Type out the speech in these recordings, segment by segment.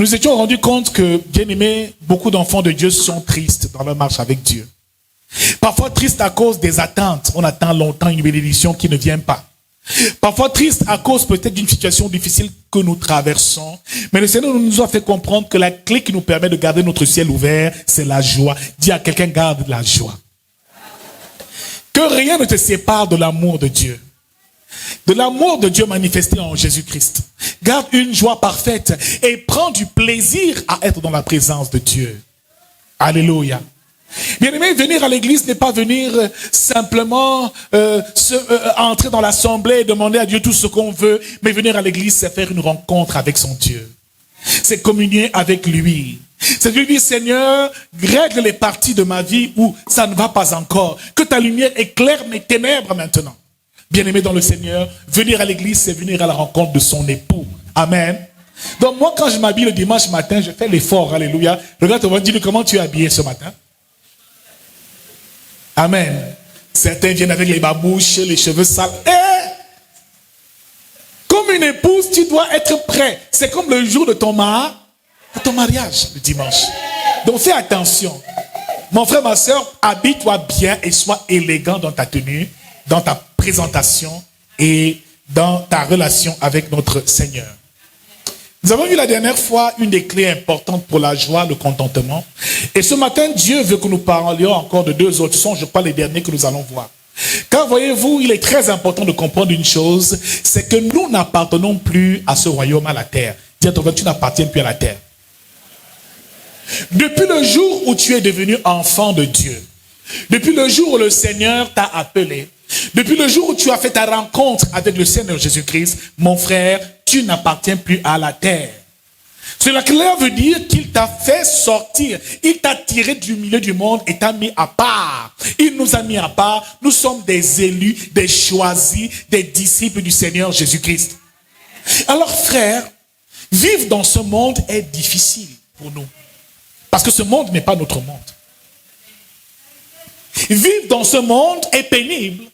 nous étions rendus compte que, bien aimés, beaucoup d'enfants de Dieu sont tristes dans leur marche avec Dieu. Parfois tristes à cause des attentes. On attend longtemps une bénédiction qui ne vient pas. Parfois triste à cause peut-être d'une situation difficile que nous traversons. Mais le Seigneur nous a fait comprendre que la clé qui nous permet de garder notre ciel ouvert, c'est la joie. Dis à quelqu'un, garde la joie. Que rien ne te sépare de l'amour de Dieu. De l'amour de Dieu manifesté en Jésus-Christ. Garde une joie parfaite et prends du plaisir à être dans la présence de Dieu. Alléluia. Bien-aimé, venir à l'église n'est pas venir simplement entrer dans l'assemblée et demander à Dieu tout ce qu'on veut, mais venir à l'église, c'est faire une rencontre avec son Dieu. C'est communier avec lui. C'est lui dire, Seigneur, règle les parties de ma vie où ça ne va pas encore. Que ta lumière éclaire mes ténèbres maintenant. Bien-aimé dans le Seigneur, venir à l'église, c'est venir à la rencontre de son époux. Amen. Donc moi, quand je m'habille le dimanche matin, je fais l'effort. Alléluia. Regarde, on va dire, comment tu es habillé ce matin? Amen. Certains viennent avec les babouches, les cheveux sales. Comme une épouse, tu dois être prêt. C'est comme le jour de ton mariage, le dimanche. Donc fais attention. Mon frère, ma soeur, habille-toi bien et sois élégant dans ta tenue, dans ta présentation et dans ta relation avec notre Seigneur. Nous avons vu la dernière fois une des clés importantes pour la joie, le contentement. Et ce matin, Dieu veut que nous parlions encore de deux autres. Ce sont, je crois, les derniers que nous allons voir. Car voyez-vous, il est très important de comprendre une chose, c'est que nous n'appartenons plus à ce royaume, à la terre. Dis à ton frère, tu n'appartiens plus à la terre. Depuis le jour où tu es devenu enfant de Dieu, depuis le jour où le Seigneur t'a appelé, depuis le jour où tu as fait ta rencontre avec le Seigneur Jésus-Christ, mon frère, tu n'appartiens plus à la terre. Cela veut dire qu'il t'a fait sortir. Il t'a tiré du milieu du monde et t'a mis à part. Il nous a mis à part. Nous sommes des élus, des choisis, des disciples du Seigneur Jésus-Christ. Alors frère, vivre dans ce monde est difficile pour nous. Parce que ce monde n'est pas notre monde. Vivre dans ce monde est pénible.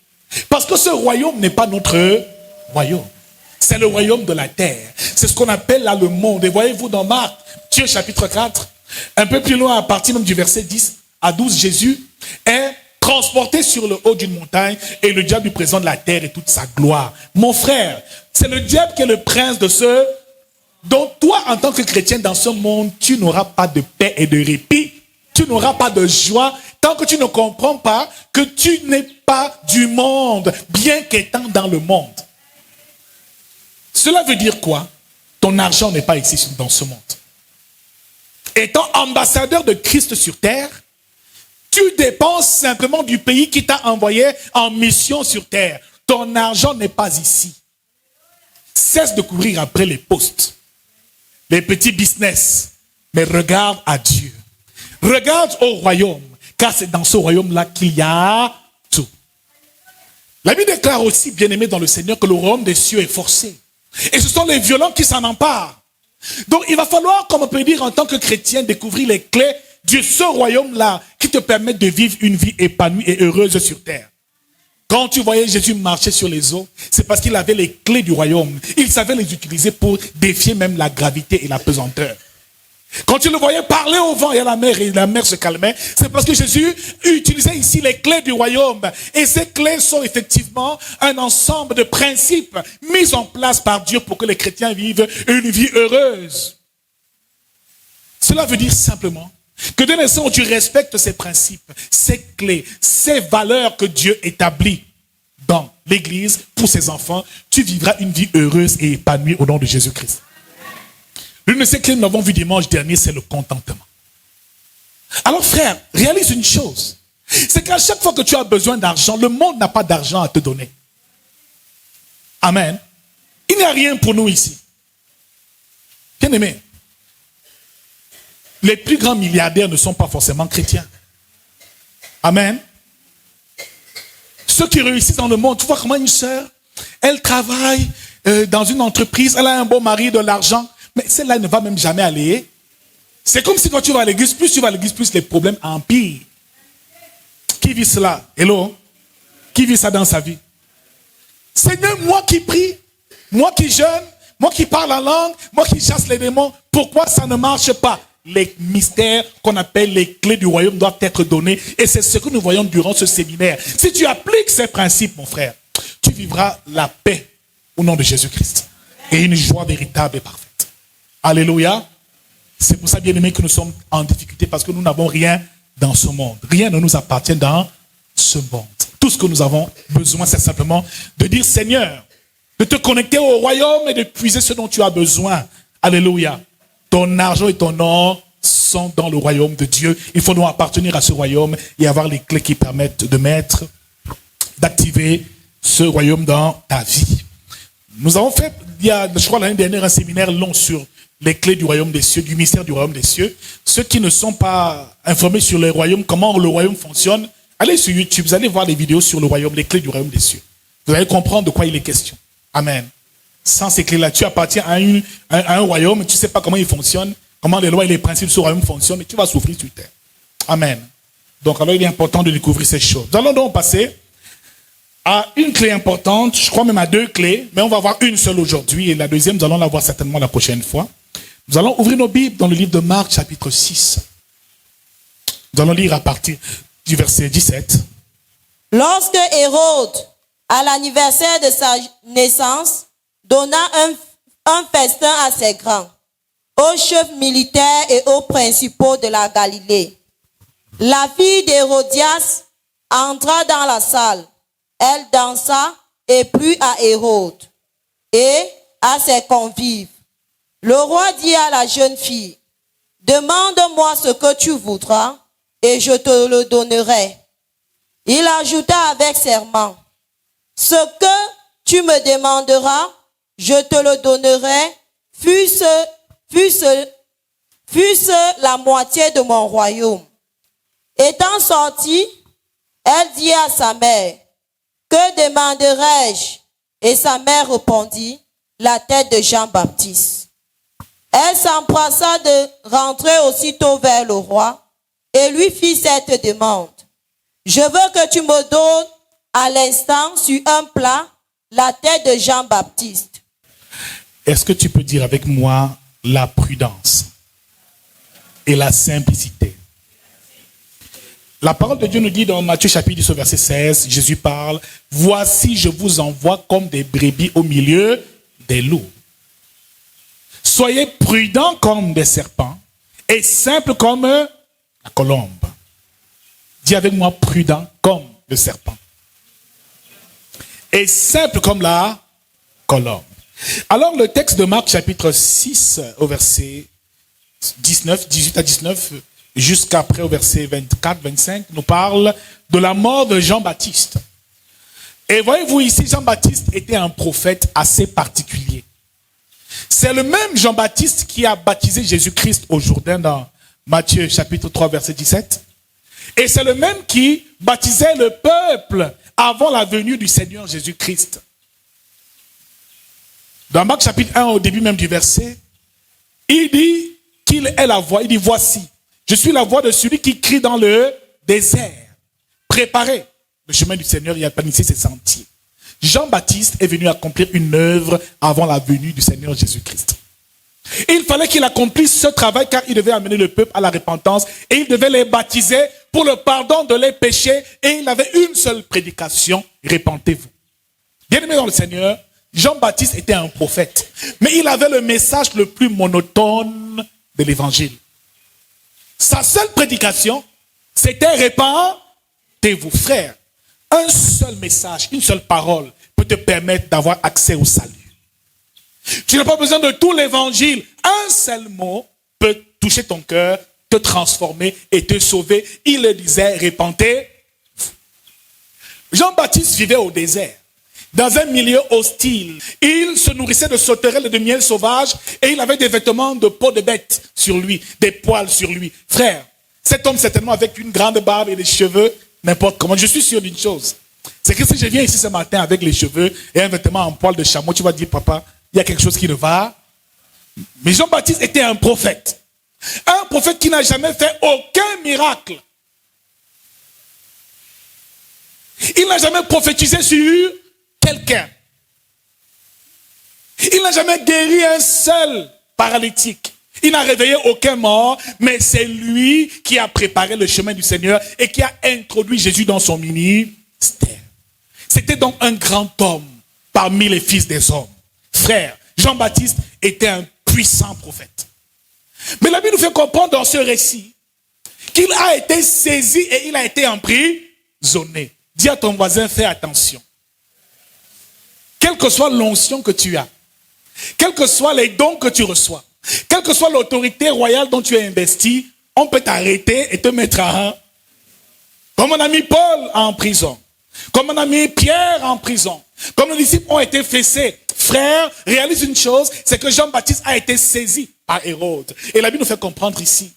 Parce que ce royaume n'est pas notre royaume. C'est le royaume de la terre. C'est ce qu'on appelle là le monde. Et voyez-vous dans Marc, chapitre 4, un peu plus loin à partir même du verset 10 à 12, Jésus est transporté sur le haut d'une montagne et le diable lui présente la terre et toute sa gloire. Mon frère, c'est le diable qui est le prince de ce... Donc toi, en tant que chrétien dans ce monde, tu n'auras pas de paix et de répit. Tu n'auras pas de joie tant que tu ne comprends pas que tu n'es pas du monde, bien qu'étant dans le monde. Cela veut dire quoi? Ton argent n'est pas ici dans ce monde. Étant ambassadeur de Christ sur terre, tu dépenses simplement du pays qui t'a envoyé en mission sur terre. Ton argent n'est pas ici. Cesse de courir après les postes, les petits business, mais regarde à Dieu. Regarde au royaume, car c'est dans ce royaume-là qu'il y a tout. La Bible déclare aussi, bien-aimé dans le Seigneur, que le royaume des cieux est forcé. Et ce sont les violents qui s'en emparent. Donc il va falloir, comme on peut dire en tant que chrétien, découvrir les clés de ce royaume-là qui te permettent de vivre une vie épanouie et heureuse sur terre. Quand tu voyais Jésus marcher sur les eaux, c'est parce qu'il avait les clés du royaume. Il savait les utiliser pour défier même la gravité et la pesanteur. Quand tu le voyais parler au vent et la mer se calmait, c'est parce que Jésus utilisait ici les clés du royaume. Et ces clés sont effectivement un ensemble de principes mis en place par Dieu pour que les chrétiens vivent une vie heureuse. Cela veut dire simplement que dès l'instant où tu respectes ces principes, ces clés, ces valeurs que Dieu établit dans l'Église pour ses enfants, tu vivras une vie heureuse et épanouie au nom de Jésus-Christ. L'une de ces clés que nous avons vu dimanche dernier, c'est le contentement. Alors frère, réalise une chose. C'est qu'à chaque fois que tu as besoin d'argent, le monde n'a pas d'argent à te donner. Amen. Il n'y a rien pour nous ici. Bien aimé, les plus grands milliardaires ne sont pas forcément chrétiens. Amen. Ceux qui réussissent dans le monde, tu vois comment une sœur, elle travaille dans une entreprise, elle a un bon mari, de l'argent, mais celle-là ne va même jamais aller. C'est comme si quand tu vas à l'église, plus tu vas à l'église, plus les problèmes empirent. Qui vit cela? Hello? Qui vit ça dans sa vie? Seigneur, moi qui prie, moi qui jeûne, moi qui parle en langue, moi qui chasse les démons, Pourquoi ça ne marche pas? Les mystères qu'on appelle les clés du royaume doivent être donnés. Et c'est ce que nous voyons durant ce séminaire. Si tu appliques ces principes, mon frère, tu vivras la paix au nom de Jésus-Christ. Et une joie véritable et parfaite. Alléluia. C'est pour ça, bien aimé, que nous sommes en difficulté parce que nous n'avons rien dans ce monde. Rien ne nous appartient dans ce monde. Tout ce que nous avons besoin, c'est simplement de dire Seigneur, de te connecter au royaume et de puiser ce dont tu as besoin. Alléluia. Ton argent et ton or sont dans le royaume de Dieu. Il faut donc appartenir à ce royaume et avoir les clés qui permettent d'activer ce royaume dans ta vie. Nous avons fait, il y a, je crois, l'année dernière, un séminaire long sur les clés du royaume des cieux, du mystère du royaume des cieux. Ceux qui ne sont pas informés sur le royaume, comment le royaume fonctionne, allez sur YouTube, vous allez voir les vidéos sur le royaume, les clés du royaume des cieux. Vous allez comprendre de quoi il est question. Amen. Sans ces clés-là, tu appartiens à un royaume, tu ne sais pas comment il fonctionne, comment les lois et les principes de ce royaume fonctionnent, et tu vas souffrir sur terre. Amen. Donc alors il est important de découvrir ces choses. Nous allons donc passer à une clé importante, je crois même à 2 clés, mais on va voir une seule aujourd'hui, et la deuxième, nous allons la voir certainement la prochaine fois. Nous allons ouvrir nos Bibles dans le livre de Marc, chapitre 6. Nous allons lire à partir du verset 17. Lorsque Hérode, à l'anniversaire de sa naissance, donna un festin à ses grands, aux chefs militaires et aux principaux de la Galilée, la fille d'Hérodias entra dans la salle. Elle dansa et plut à Hérode et à ses convives. Le roi dit à la jeune fille, « Demande-moi ce que tu voudras, et je te le donnerai. » Il ajouta avec serment, « Ce que tu me demanderas, je te le donnerai, fût-ce la moitié de mon royaume. » Étant sortie, elle dit à sa mère, « Que demanderai-je » Et sa mère répondit, « La tête de Jean-Baptiste. » Elle s'empressa de rentrer aussitôt vers le roi et lui fit cette demande. « Je veux que tu me donnes à l'instant sur un plat la tête de Jean-Baptiste. » Est-ce que tu peux dire avec moi la prudence et la simplicité? La parole de Dieu nous dit dans Matthieu chapitre 10 verset 16, Jésus parle, « Voici je vous envoie comme des brebis au milieu des loups. Soyez prudents comme des serpents et simples comme la colombe. » Dis avec moi, prudent comme le serpent. Et simple comme la colombe. Alors le texte de Marc chapitre 6 au verset 19, 18 à 19, jusqu'après au verset 24, 25, nous parle de la mort de Jean-Baptiste. Et voyez-vous ici, Jean-Baptiste était un prophète assez particulier. C'est le même Jean-Baptiste qui a baptisé Jésus-Christ au Jourdain dans Matthieu chapitre 3 verset 17. Et c'est le même qui baptisait le peuple avant la venue du Seigneur Jésus-Christ. Dans Marc chapitre 1, au début même du verset, il dit qu'il est la voix. Il dit, voici, je suis la voix de celui qui crie dans le désert. Préparez le chemin du Seigneur et aplanissez ses sentiers. Jean-Baptiste est venu accomplir une œuvre avant la venue du Seigneur Jésus-Christ. Et il fallait qu'il accomplisse ce travail car il devait amener le peuple à la repentance et il devait les baptiser pour le pardon de leurs péchés et il avait une seule prédication, repentez-vous. Bien-aimés dans le Seigneur, Jean-Baptiste était un prophète, mais il avait le message le plus monotone de l'évangile. Sa seule prédication, c'était repentez-vous, frère. Un seul message, une seule parole peut te permettre d'avoir accès au salut. Tu n'as pas besoin de tout l'évangile. Un seul mot peut toucher ton cœur, te transformer et te sauver. Il le disait, repentez. Jean-Baptiste vivait au désert, dans un milieu hostile. Il se nourrissait de sauterelles et de miel sauvage et il avait des vêtements de peau de bête sur lui, des poils sur lui. Frère, cet homme certainement avec une grande barbe et des cheveux, n'importe comment. Je suis sûr d'une chose. C'est que si je viens ici ce matin avec les cheveux et un vêtement en poil de chameau, tu vas dire, papa, il y a quelque chose qui ne va. Mais Jean-Baptiste était un prophète. Un prophète qui n'a jamais fait aucun miracle. Il n'a jamais prophétisé sur quelqu'un. Il n'a jamais guéri un seul paralytique. Il n'a réveillé aucun mort, mais c'est lui qui a préparé le chemin du Seigneur et qui a introduit Jésus dans son ministère. C'était donc un grand homme parmi les fils des hommes. Frère, Jean-Baptiste était un puissant prophète. Mais la Bible nous fait comprendre dans ce récit qu'il a été saisi et il a été emprisonné. Dis à ton voisin, fais attention. Quelle que soit l'onction que tu as, quels que soient les dons que tu reçois, quelle que soit l'autorité royale dont tu es investi, on peut t'arrêter et te mettre comme mon ami Paul en prison, comme mon ami Pierre en prison, comme les disciples ont été fessés. Frère, réalise une chose, c'est que Jean-Baptiste a été saisi par Hérode. Et la Bible nous fait comprendre ici.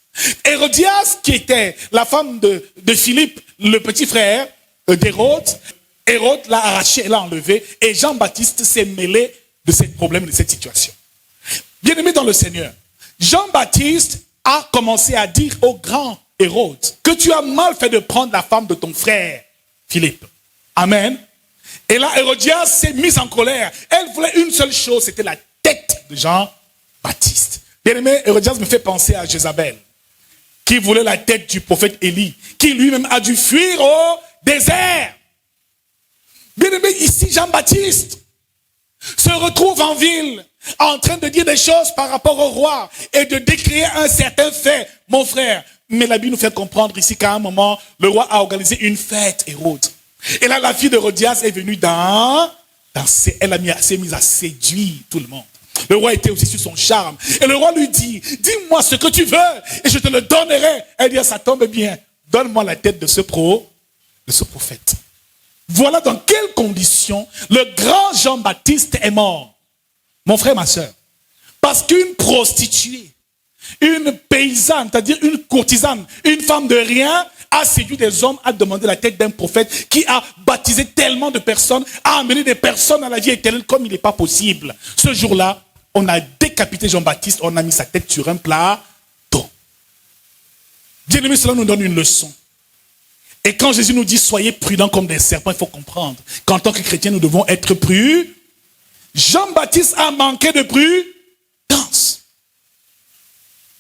Hérodias, qui était la femme de Philippe, le petit frère d'Hérode, Hérode l'a arraché, l'a enlevé, et Jean-Baptiste s'est mêlé de ces problèmes, de cette situation. Bien-aimé dans le Seigneur, Jean-Baptiste a commencé à dire au grand Hérode que tu as mal fait de prendre la femme de ton frère Philippe. Amen. Et là, Hérodias s'est mise en colère. Elle voulait une seule chose, c'était la tête de Jean-Baptiste. Bien-aimé, Hérodias me fait penser à Jézabel, qui voulait la tête du prophète Élie, qui lui-même a dû fuir au désert. Bien-aimé, ici, Jean-Baptiste se retrouve en ville, en train de dire des choses par rapport au roi et de décrire un certain fait, mon frère. Mais la Bible nous fait comprendre ici qu'à un moment, le roi a organisé une fête, Hérode. Et là, la fille d'Hérodias est venue elle s'est mise à séduire tout le monde. Le roi était aussi sur son charme. Et le roi lui dit, dis-moi ce que tu veux et je te le donnerai. Elle dit, ça tombe bien, donne-moi la tête de ce prophète. Voilà dans quelles conditions le grand Jean-Baptiste est mort. Mon frère, ma soeur. Parce qu'une prostituée, une paysanne, c'est-à-dire une courtisane, une femme de rien, a séduit des hommes, a demandé la tête d'un prophète qui a baptisé tellement de personnes, a amené des personnes à la vie éternelle comme il n'est pas possible. Ce jour-là, on a décapité Jean-Baptiste, on a mis sa tête sur un plateau. Bien-aimé, cela nous donne une leçon. Et quand Jésus nous dit soyez prudents comme des serpents, il faut comprendre qu'en tant que chrétiens, nous devons être prudents. Jean-Baptiste a manqué de prudence.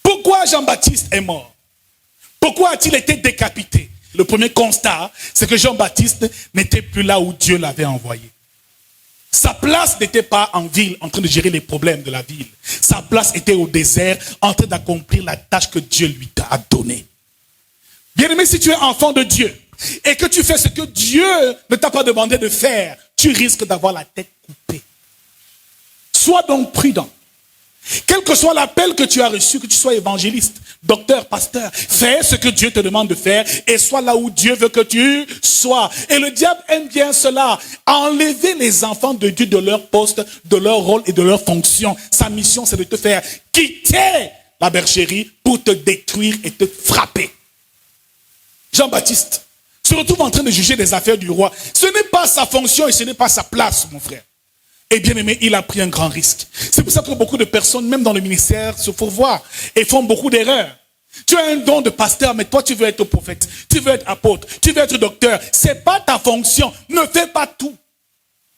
Pourquoi Jean-Baptiste est mort? Pourquoi a-t-il été décapité? Le premier constat, c'est que Jean-Baptiste n'était plus là où Dieu l'avait envoyé. Sa place n'était pas en ville, en train de gérer les problèmes de la ville. Sa place était au désert, en train d'accomplir la tâche que Dieu lui a donnée. Bien-aimé, si tu es enfant de Dieu et que tu fais ce que Dieu ne t'a pas demandé de faire, tu risques d'avoir la tête coupée. Sois donc prudent. Quel que soit l'appel que tu as reçu, que tu sois évangéliste, docteur, pasteur, fais ce que Dieu te demande de faire et sois là où Dieu veut que tu sois. Et le diable aime bien cela, enlever les enfants de Dieu de leur poste, de leur rôle et de leur fonction. Sa mission, c'est de te faire quitter la bergerie pour te détruire et te frapper. Jean-Baptiste se retrouve en train de juger les affaires du roi. Ce n'est pas sa fonction et ce n'est pas sa place, mon frère. Et bien aimé, il a pris un grand risque. C'est pour ça que beaucoup de personnes, même dans le ministère, se fourvoient et font beaucoup d'erreurs. Tu as un don de pasteur, mais toi tu veux être prophète, tu veux être apôtre, tu veux être docteur. C'est pas ta fonction. Ne fais pas tout.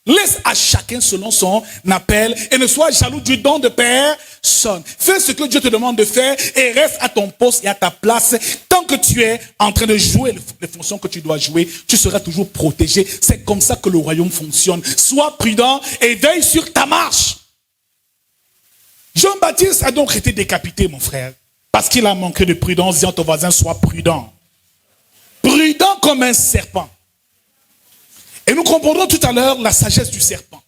Laisse à chacun selon son appel et ne sois jaloux du don de personne. Fais ce que Dieu te demande de faire et reste à ton poste et à ta place. Tant que tu es en train de jouer les fonctions que tu dois jouer, tu seras toujours protégé. C'est comme ça que le royaume fonctionne. Sois prudent et veille sur ta marche. Jean-Baptiste a donc été décapité, mon frère, parce qu'il a manqué de prudence. Dis à ton voisin, sois prudent. Prudent comme un serpent. Et nous comprendrons tout à l'heure la sagesse du serpent.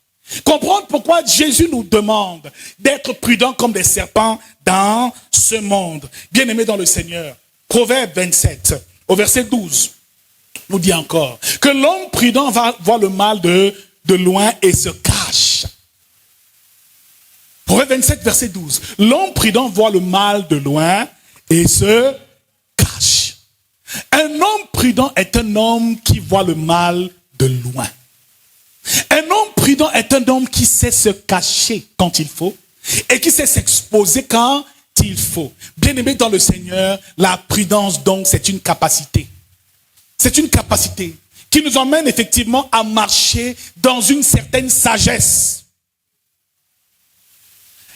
Comprendre pourquoi Jésus nous demande d'être prudents comme des serpents dans ce monde. Bien-aimés dans le Seigneur, Proverbe 27, au verset 12, nous dit encore que l'homme prudent va voir le mal de loin et se cache. Proverbe 27, verset 12. L'homme prudent voit le mal de loin et se cache. Un homme prudent est un homme qui voit le mal de loin. Un homme prudent est un homme qui sait se cacher quand il faut et qui sait s'exposer quand il faut. Bien-aimé dans le Seigneur, la prudence donc c'est une capacité. C'est une capacité qui nous emmène effectivement à marcher dans une certaine sagesse.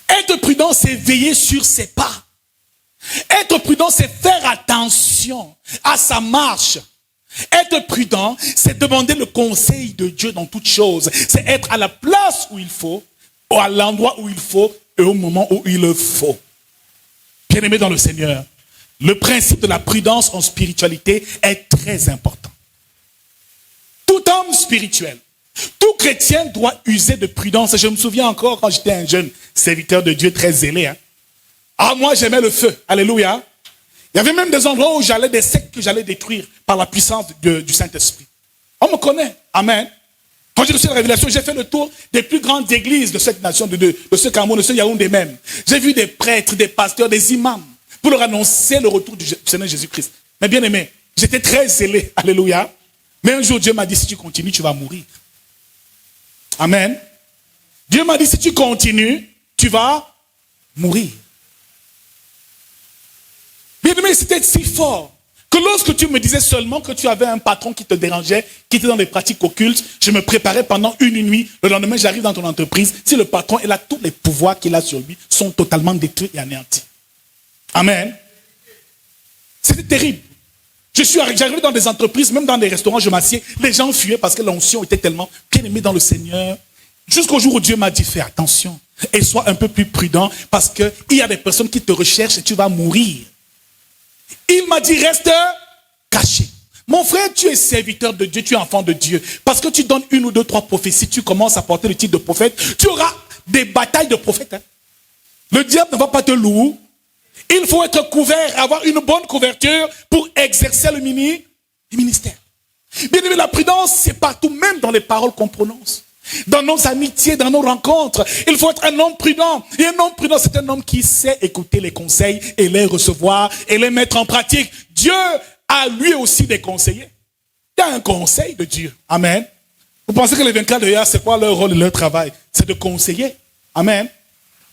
Être prudent, c'est veiller sur ses pas. Être prudent, c'est faire attention à sa marche. Être prudent, c'est demander le conseil de Dieu dans toutes choses. C'est être à la place où il faut, ou à l'endroit où il faut, et au moment où il le faut. Bien-aimé dans le Seigneur, le principe de la prudence en spiritualité est très important. Tout homme spirituel, tout chrétien doit user de prudence. Je me souviens encore quand j'étais un jeune serviteur de Dieu très zélé. Ah, moi j'aimais le feu. Alléluia. Il y avait même des endroits où j'allais, des sectes que j'allais détruire par la puissance du Saint-Esprit. On me connaît. Amen. Quand j'ai reçu la révélation, j'ai fait le tour des plus grandes églises de cette nation, de ce Cameroun, de ce Yaoundé même. J'ai vu des prêtres, des pasteurs, des imams, pour leur annoncer le retour du Seigneur Jésus-Christ. Mais bien aimé, j'étais très zélé. Alléluia. Mais un jour, Dieu m'a dit, si tu continues, tu vas mourir. Amen. Dieu m'a dit, si tu continues, tu vas mourir. Bien aimé, c'était si fort que lorsque tu me disais seulement que tu avais un patron qui te dérangeait, qui était dans des pratiques occultes, je me préparais pendant une nuit. Le lendemain, j'arrive dans ton entreprise. Si le patron est là, tous les pouvoirs qu'il a sur lui sont totalement détruits et anéantis. Amen. C'était terrible. J'arrivais dans des entreprises, même dans des restaurants, je m'assieds. Les gens fuyaient parce que l'onction était tellement bien aimée dans le Seigneur. Jusqu'au jour où Dieu m'a dit, fais attention et sois un peu plus prudent parce qu'il y a des personnes qui te recherchent et tu vas mourir. Il m'a dit, reste caché. Mon frère, tu es serviteur de Dieu, tu es enfant de Dieu. Parce que tu donnes 1 ou 2, 3 prophéties, tu commences à porter le titre de prophète, tu auras des batailles de prophètes. Le diable ne va pas te louer. Il faut être couvert, avoir une bonne couverture pour exercer le ministère. Bien aimé, la prudence, c'est partout, même dans les paroles qu'on prononce. Dans nos amitiés, dans nos rencontres. Il faut être un homme prudent. Et un homme prudent, c'est un homme qui sait écouter les conseils et les recevoir et les mettre en pratique. Dieu a lui aussi des conseillers. Il y a un conseil de Dieu. Amen. Vous pensez que les vainqueurs de Hélas, c'est quoi leur rôle et leur travail? C'est de conseiller. Amen.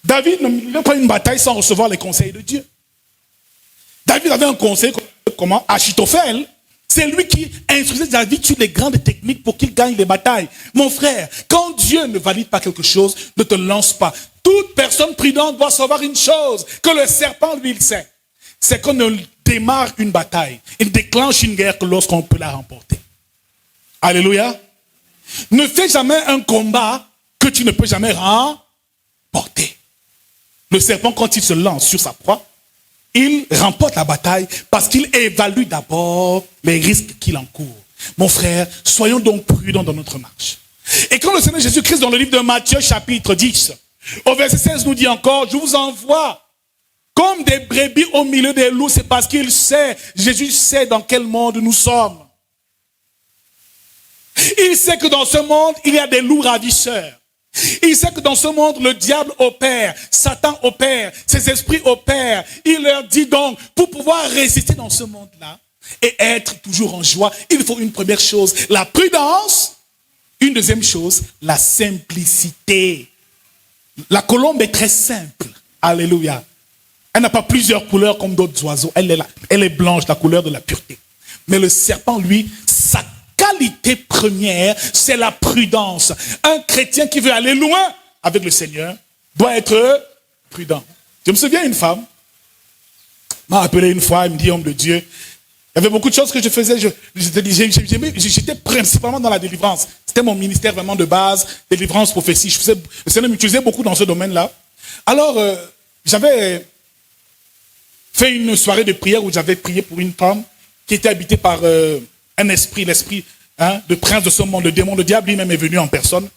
David n'a pas une bataille sans recevoir les conseils de Dieu. David avait un conseil, comment? Achitophel. C'est lui qui instruisait David sur les grandes techniques pour qu'il gagne les batailles. Mon frère, quand Dieu ne valide pas quelque chose, ne te lance pas. Toute personne prudente doit savoir une chose, que le serpent, lui, il sait. C'est qu'on ne démarre une bataille, il déclenche une guerre que lorsqu'on peut la remporter. Alléluia. Ne fais jamais un combat que tu ne peux jamais remporter. Le serpent, quand il se lance sur sa proie, il remporte la bataille parce qu'il évalue d'abord les risques qu'il encourt. Mon frère, soyons donc prudents dans notre marche. Et quand le Seigneur Jésus-Christ, dans le livre de Matthieu, chapitre 10, au verset 16, nous dit encore, je vous envoie comme des brebis au milieu des loups. C'est parce qu'il sait, Jésus sait dans quel monde nous sommes. Il sait que dans ce monde, il y a des loups ravisseurs. Il sait que dans ce monde, le diable opère, Satan opère, ses esprits opèrent. Il leur dit donc, pour pouvoir résister dans ce monde-là et être toujours en joie, il faut une première chose, la prudence. Une deuxième chose, la simplicité. La colombe est très simple. Alléluia. Elle n'a pas plusieurs couleurs comme d'autres oiseaux. Elle est blanche, la couleur de la pureté. Mais le serpent, lui, sa qualité première, c'est la prudence. Un chrétien qui veut aller loin avec le Seigneur doit être prudent. Je me souviens une femme m'a appelé une fois, elle me dit, homme de Dieu, il y avait beaucoup de choses que je faisais, j'étais principalement dans la délivrance. C'était mon ministère vraiment de base, délivrance, prophétie. Le Seigneur m'utilisait beaucoup dans ce domaine-là. Alors, j'avais fait une soirée de prière où j'avais prié pour une femme qui était habitée par un esprit, l'esprit de prince de ce monde, le démon, le diable lui-même est venu en personne.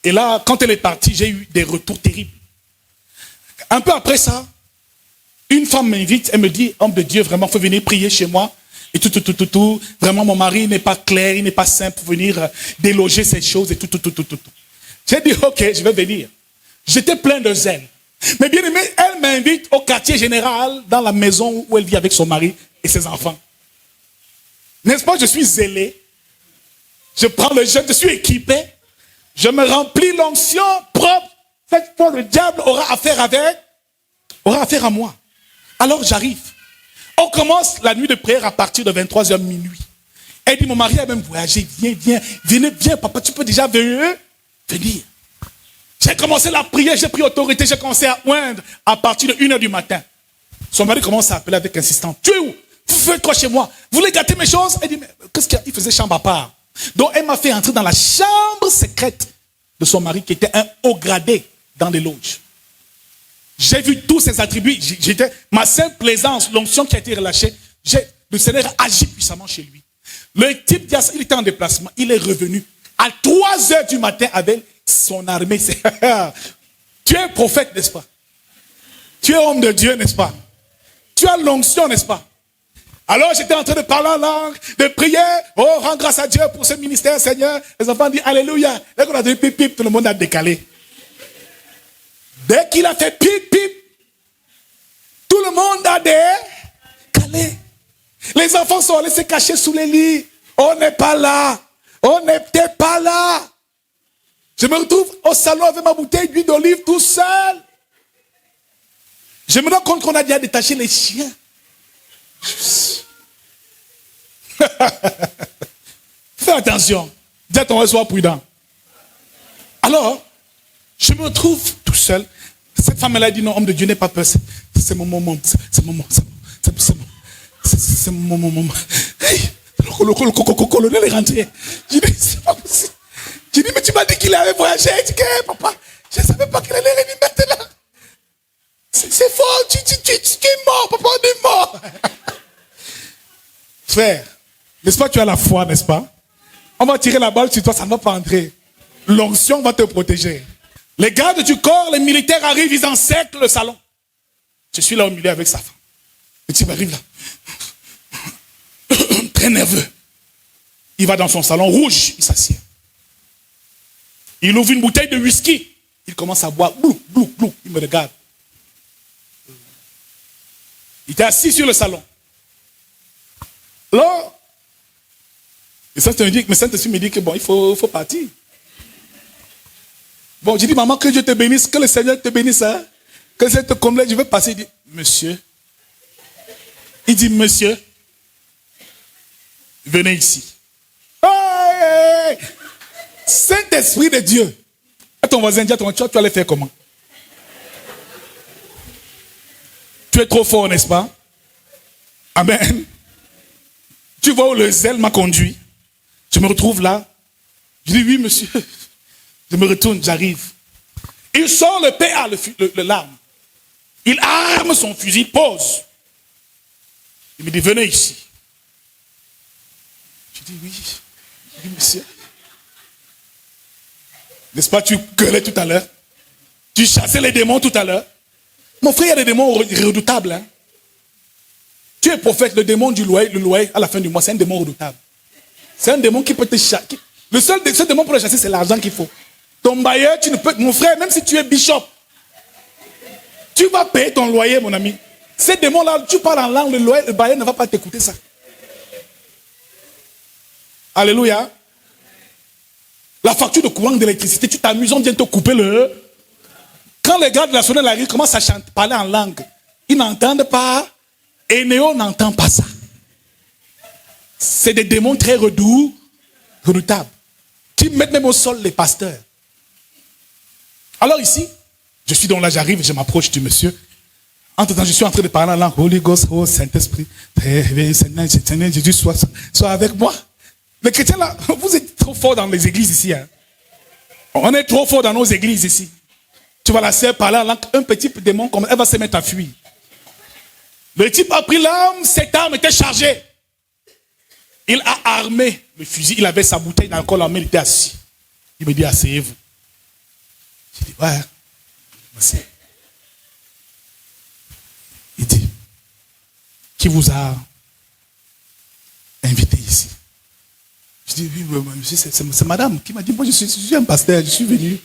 Et là, quand elle est partie, j'ai eu des retours terribles. Un peu après ça, une femme m'invite, elle me dit, homme de Dieu, vraiment, il faut venir prier chez moi. Et tout. Vraiment, mon mari n'est pas clair, il n'est pas simple pour venir déloger ces choses et tout. J'ai dit, ok, je vais venir. J'étais plein de zèle. Mais bien aimé, elle m'invite au quartier général, dans la maison où elle vit avec son mari et ses enfants. N'est-ce pas, je suis zélé. Je prends le jeûne, je suis équipé. Je me remplis l'onction propre. Cette fois, le diable aura affaire à moi. Alors j'arrive. On commence la nuit de prière à partir de 23h minuit. Elle dit, mon mari a même voyagé. Viens, papa, tu peux déjà venir. J'ai commencé la prière, j'ai pris autorité, j'ai commencé à oindre à partir de 1h du matin. Son mari commence à appeler avec insistance. Tu es où? Vous faites quoi chez moi? Vous voulez gâter mes choses? Elle dit, mais qu'est-ce qu'il y a? Il faisait chambre à part. Donc elle m'a fait entrer dans la chambre secrète de son mari qui était un haut gradé dans les loges. J'ai vu tous ses attributs. Ma simple plaisance, l'onction qui a été relâchée, le Seigneur agit puissamment chez lui. Le type, il était en déplacement, il est revenu à 3 heures du matin avec son armée. Tu es prophète, n'est-ce pas? Tu es homme de Dieu, n'est-ce pas? Tu as l'onction, n'est-ce pas? Alors j'étais en train de parler en langue, de prier. Oh, rends grâce à Dieu pour ce ministère, Seigneur. Les enfants disent Alléluia. Dès qu'on a dit pip, pip, tout le monde a décalé. Dès qu'il a fait pip, pip, tout le monde a décalé. Les enfants sont allés se cacher sous les lits. On n'est pas là. On n'était pas là. Je me retrouve au salon avec ma bouteille d'huile d'olive tout seul. Je me rends compte qu'on a déjà détaché les chiens. Fais attention. Dis à ton reste, sois prudent. Alors, je me retrouve tout seul. Cette femme-là dit non, homme de Dieu, n'aie pas peur. C'est mon moment. C'est mon moment. C'est mon moment. Hey, le colonel est rentré. Je dis, c'est pas possible. Je dis, mais tu m'as dit qu'il avait voyagé. Je dis, hey, papa, je ne savais pas qu'il allait revenir maintenant. C'est fort, tu es mort, papa, on est mort. Frère, n'est-ce pas, tu as la foi, n'est-ce pas? On va tirer la balle sur toi, ça ne va pas entrer. L'onction va te protéger. Les gardes du corps, les militaires arrivent, ils encerclent le salon. Je suis là au milieu avec sa femme. Le type arrive là. Très nerveux. Il va dans son salon rouge, il s'assied. Il ouvre une bouteille de whisky. Il commence à boire. Blou, blou, blou. Il me regarde. Il était assis sur le salon. Alors, le Saint-Esprit me dit que bon, il faut partir. Bon, j'ai dit, maman, que Dieu te bénisse, que le Seigneur te bénisse, hein? Que le Seigneur te comblé. Je vais passer. Il dit, monsieur. Il dit, monsieur, venez ici. Hey! Saint-Esprit de Dieu. À ton voisin, dis à ton voisin, tu vas le faire comment? Tu es trop fort, n'est-ce pas? Amen. Tu vois où le zèle m'a conduit? Je me retrouve là. Je dis, oui, monsieur. Je me retourne, j'arrive. Il sort le PA, l'arme. Il arme son fusil, pose. Il me dit, venez ici. Je dis, oui. Je dis, monsieur. N'est-ce pas, tu gueulais tout à l'heure? Tu chassais les démons tout à l'heure? Mon frère, il y a des démons redoutables. Hein? Tu es prophète, le démon du loyer, le loyer à la fin du mois, c'est un démon redoutable. C'est un démon qui peut te chasser. Le seul démon pour le chasser, c'est l'argent qu'il faut. Ton bailleur, tu ne peux. Mon frère, même si tu es bishop, tu vas payer ton loyer, mon ami. Ces démons-là, tu parles en langue, le bailleur ne va pas t'écouter ça. Alléluia. La facture de courant d'électricité, tu t'amuses, on vient te couper le. Quand les gars de la sonnerie arrivent, commencent à parler en langue. Ils n'entendent pas. Et Néo n'entend pas ça. C'est des démons très redoutables. Qui mettent même au sol les pasteurs. Alors ici, je suis donc là, j'arrive et je m'approche du monsieur. Entre-temps, je suis en train de parler en langue. Holy Ghost, oh Saint-Esprit, Seigneur Jésus, sois avec moi. Les chrétiens là, vous êtes trop forts dans les églises ici. Hein. On est trop forts dans nos églises ici. Tu vas la sœur parler en langue, un petit démon, comme elle va se mettre à fuir. Le type a pris l'arme, cette arme était chargée. Il a armé le fusil, il avait sa bouteille dans le corps, l'armée, il était assis. Il me dit, asseyez-vous. J'ai dit, ouais, merci. Il dit, qui vous a invité ici? Je dis, oui, monsieur, c'est madame qui m'a dit, moi je suis un pasteur, je suis venu.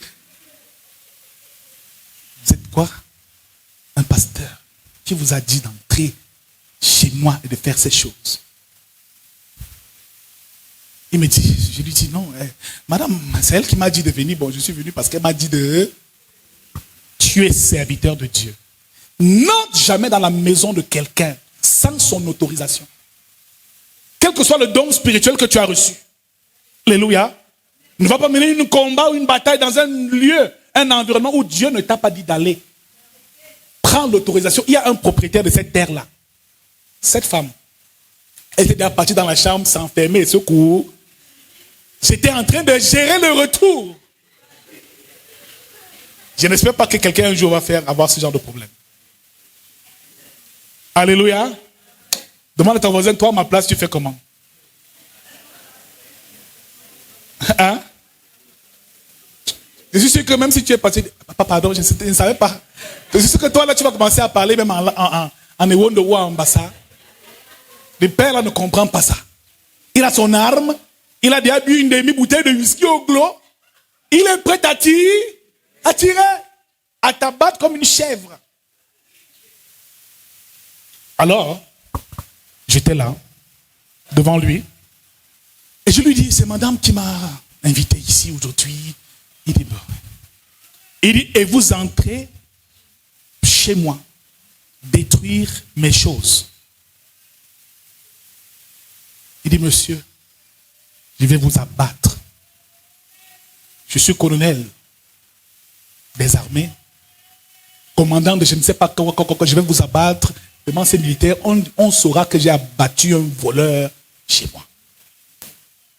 Vous êtes quoi? Un pasteur qui vous a dit d'entrer chez moi et de faire ces choses. Il me dit, je lui dis non, madame, c'est elle qui m'a dit de venir. Bon, je suis venu parce qu'elle m'a dit de... Tu es serviteur de Dieu. N'entre jamais dans la maison de quelqu'un sans son autorisation. Quel que soit le don spirituel que tu as reçu. Alléluia. Ne va pas mener un combat ou une bataille dans un lieu, un environnement où Dieu ne t'a pas dit d'aller. prend l'autorisation. Il y a un propriétaire de cette terre-là. Cette femme, elle était déjà partie dans la chambre, s'enfermer et se courir. J'étais en train de gérer le retour. Je n'espère pas que quelqu'un un jour va avoir ce genre de problème. Alléluia. Demande à ton voisin, toi, à ma place, tu fais comment? Hein? Je suis sûr que même si tu es parti, papa, pardon, je ne savais pas. Je suis sûr que toi, là, tu vas commencer à parler même en Ewondo ou en Bassa. Le père, là, ne comprend pas ça. Il a son arme. Il a déjà bu une demi-bouteille de whisky au glos. Il est prêt à tirer, à t'abattre comme une chèvre. Alors, j'étais là, devant lui, et je lui dis, c'est madame qui m'a invité ici aujourd'hui. Il dit, bon. Il dit, et vous entrez chez moi, détruire mes choses. Il dit, monsieur, je vais vous abattre. Je suis colonel des armées, commandant de je ne sais pas quoi, je vais vous abattre. Devant ces militaires, on saura que j'ai abattu un voleur chez moi.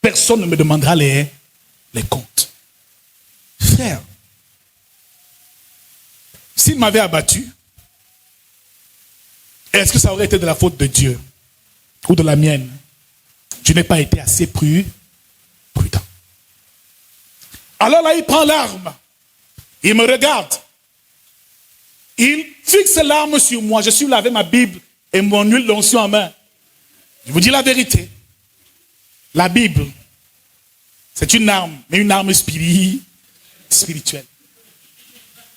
Personne ne me demandera les comptes. Frère, s'il m'avait abattu, est-ce que ça aurait été de la faute de Dieu ou de la mienne? Je n'ai pas été assez prudent. Alors là, il prend l'arme. Il me regarde. Il fixe l'arme sur moi. Je suis là avec ma Bible et mon huile d'onction en main. Je vous dis la vérité. La Bible, c'est une arme, mais une arme spirituelle.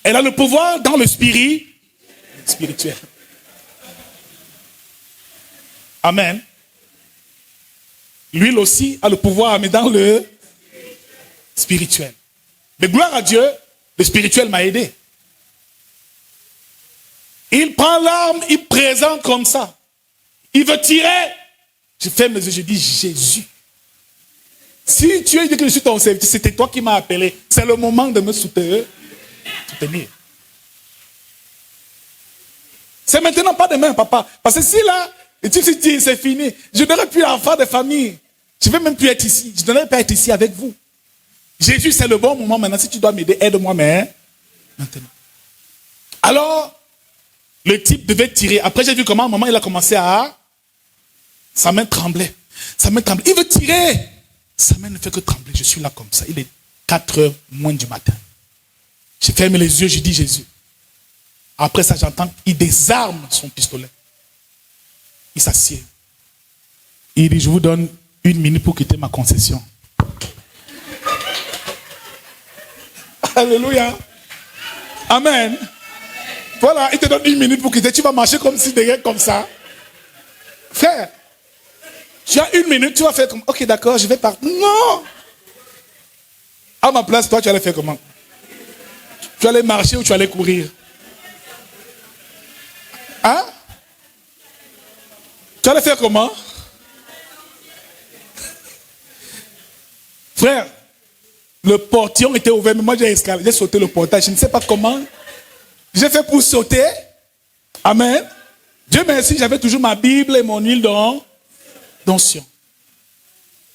Elle a le pouvoir dans le spirituel. Amen. L'huile aussi a le pouvoir, mais dans le spirituel. Mais gloire à Dieu, le spirituel m'a aidé. Il prend l'arme, il présente comme ça. Il veut tirer. Je ferme les yeux, je dis Jésus. Si tu as dit que je suis ton serviteur, c'était toi qui m'as appelé. C'est le moment de me soutenir. C'est maintenant, pas demain, papa. Parce que si là, et tu te dis, c'est fini. Je n'aurais plus enfant de famille. Je ne vais même plus être ici. Je ne devrais pas être ici avec vous. Jésus, c'est le bon moment maintenant. Si tu dois m'aider, aide-moi, mais maintenant. Alors, le type devait tirer. Après, j'ai vu comment, à un moment, il a commencé à... Sa main tremblait. Il veut tirer. Sa main ne fait que trembler. Je suis là comme ça. Il est 4h moins du matin. J'ai fermé les yeux, je dis Jésus. Après ça, j'entends, il désarme son pistolet. Il s'assied. Il dit, je vous donne 1 minute pour quitter ma concession. Alléluia. Amen. Voilà, il te donne 1 minute pour quitter. Tu vas marcher comme si derrière, comme ça. Frère, tu as 1 minute, tu vas faire comme, ok, d'accord, je vais partir. Non. À ma place, toi, tu allais faire comment? Tu allais marcher ou tu allais courir? Hein? Tu allais faire comment? Frère, le portillon était ouvert, mais moi j'ai sauté le portail. Je ne sais pas comment. J'ai fait pour sauter. Amen. Dieu merci, j'avais toujours ma Bible et mon huile d'onction.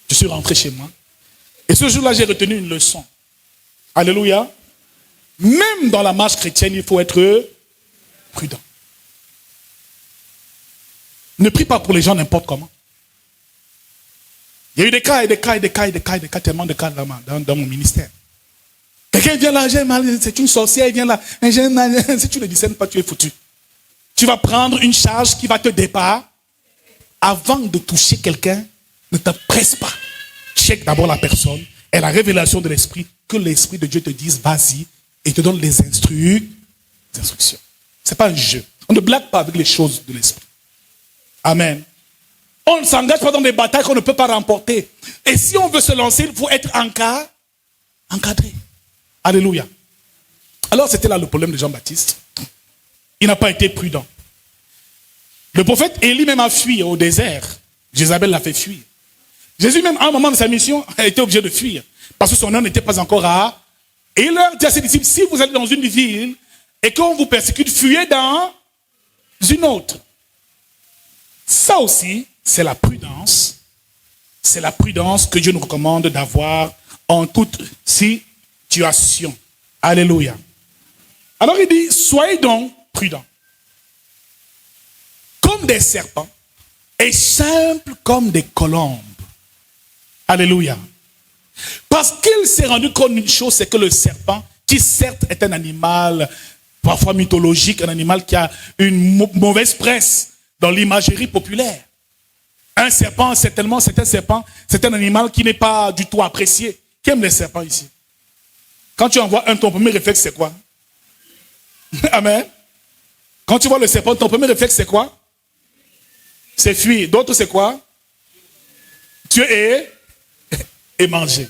Je suis rentré chez moi. Et ce jour-là, j'ai retenu une leçon. Alléluia. Même dans la marche chrétienne, il faut être prudent. Ne prie pas pour les gens n'importe comment. Il y a eu des cas, tellement de cas dans mon ministère. Quelqu'un vient là, c'est une sorcière, il vient là. Si tu ne le discernes pas, tu es foutu. Tu vas prendre une charge qui va te dépasser. Avant de toucher quelqu'un, ne te presse pas. Check d'abord la personne et la révélation de l'esprit, que l'esprit de Dieu te dise, vas-y, et te donne les instructions. Ce n'est pas un jeu. On ne blague pas avec les choses de l'esprit. Amen. On ne s'engage pas dans des batailles qu'on ne peut pas remporter. Et si on veut se lancer, il faut être encadré. Alléluia. Alors c'était là le problème de Jean-Baptiste. Il n'a pas été prudent. Le prophète Élie même a fui au désert. Jézabel l'a fait fuir. Jésus même à un moment de sa mission a été obligé de fuir. Parce que son heure n'était pas encore à... Et il leur dit à ses disciples, si vous allez dans une ville, et qu'on vous persécute, fuyez dans une autre. Ça aussi, c'est la prudence. C'est la prudence que Dieu nous recommande d'avoir en toute situation. Alléluia. Alors il dit, soyez donc prudents. Comme des serpents et simples comme des colombes. Alléluia. Parce qu'il s'est rendu compte d'une chose, c'est que le serpent, qui certes est un animal parfois mythologique, un animal qui a une mauvaise presse dans l'imagerie populaire. Un serpent, c'est un serpent, c'est un animal qui n'est pas du tout apprécié. Qui aime les serpents ici? Quand tu en vois un, ton premier réflexe, c'est quoi? Amen. Quand tu vois le serpent, ton premier réflexe, c'est quoi? C'est fuir. D'autres, c'est quoi? Tuer et manger.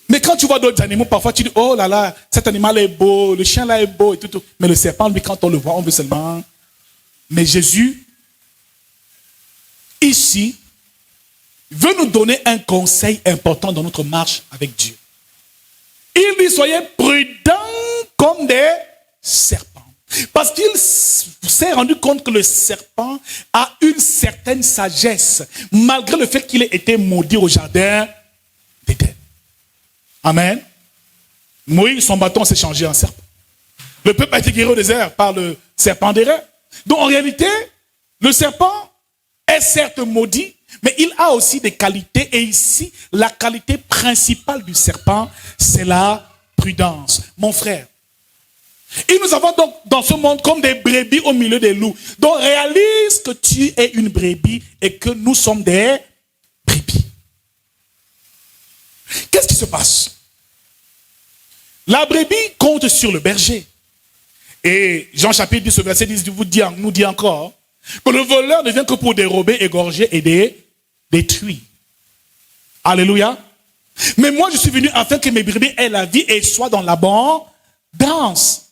Mais quand tu vois d'autres animaux, parfois tu dis, oh là là, cet animal est beau, le chien là est beau et tout. Mais le serpent, lui, quand on le voit, on veut seulement... Mais Jésus, ici, veut nous donner un conseil important dans notre marche avec Dieu. Il dit, soyez prudents comme des serpents. Parce qu'il s'est rendu compte que le serpent a une certaine sagesse, malgré le fait qu'il ait été maudit au jardin d'Éden. Amen. Moïse, son bâton s'est changé en serpent. Le peuple a été guéri au désert par le serpent d'airain. Donc en réalité, le serpent est certes maudit, mais il a aussi des qualités. Et ici, la qualité principale du serpent, c'est la prudence. Mon frère, et nous avons donc dans ce monde comme des brebis au milieu des loups. Donc réalise que tu es une brebis et que nous sommes des brebis. Qu'est-ce qui se passe? La brebis compte sur le berger. Et Jean chapitre 10, verset 10 nous dit encore que le voleur ne vient que pour dérober, égorger et détruire. Alléluia. Mais moi je suis venu afin que mes brebis aient la vie et soient dans l'abondance.